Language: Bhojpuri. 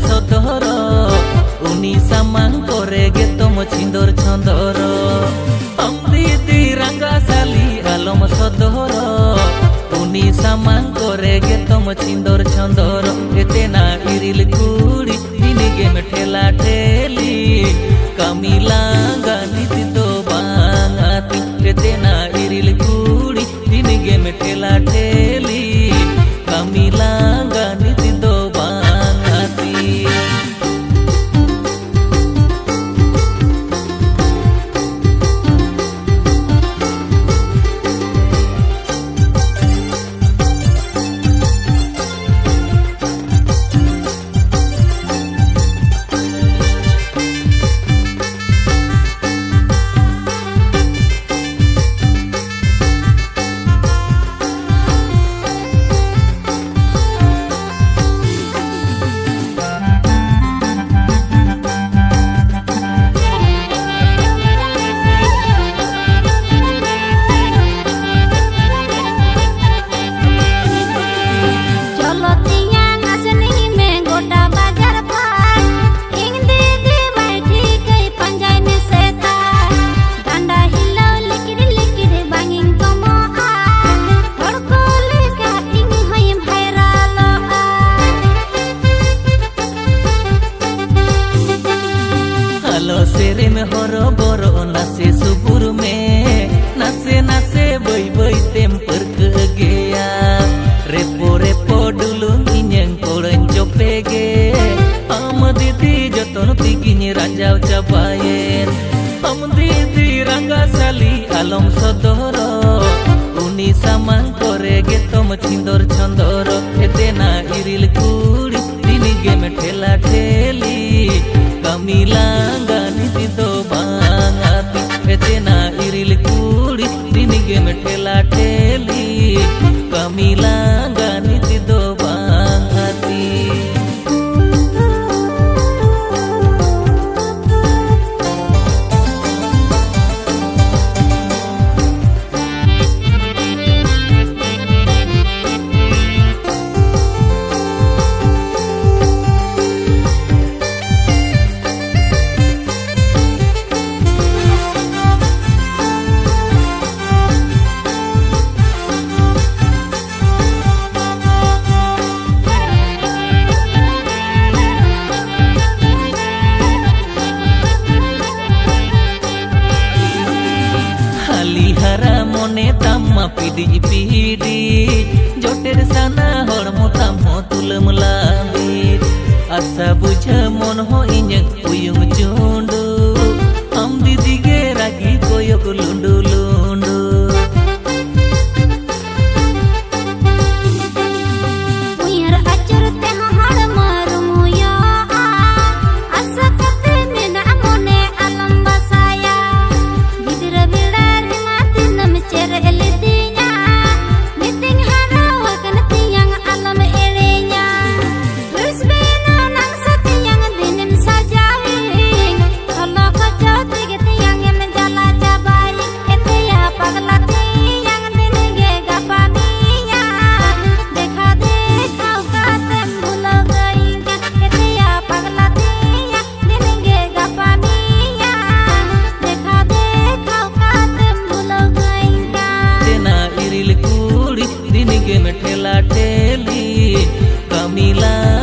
सदर उनी सामांग करे गे तुम छिंदर छंदर हम दीदी रंगासाली आलम सदर उनी सामांग करे गे तुम छिंदर छंदर एतेना इरिल कुड़ी दिनगे में ठेला ठेली कमी लांगा नीति तो बांगाती एतेना इरिल कुड़ी दिनगे में ठेला ठेली कमी लांगा नीति तो बांगाती। सेरे में हरो बरो नासे सुबुर में नासे नासे बई बई तेम परक गया रेपो रेपो डुलुंग इnyang कोड़न चोपेगे हम दीदी जतन पिगिन राजाव चाबायेन हम दीदी रंगासाली आलम सदर उनी सामांग करेगे तुम छिंदर छंदर एतेना इरिल कुड़ी दिनगे में ठेला ठेली कमी लांगा नीति तो बांगाती एतेना इरिल कुड़ी दिनगे में ठेला ठेली कमी लांगा नीति तो बांगाती। मोने तम्मा पीडी पीडी जोटेर साना हड़मो तम्हो तुलम लामीर आशा बुझा मन हो इnyang उयुंग चुंडू हम दीदी गे रागी कोयक लुंडू लुंडू दिनगे में ठेला ठेली कमी ला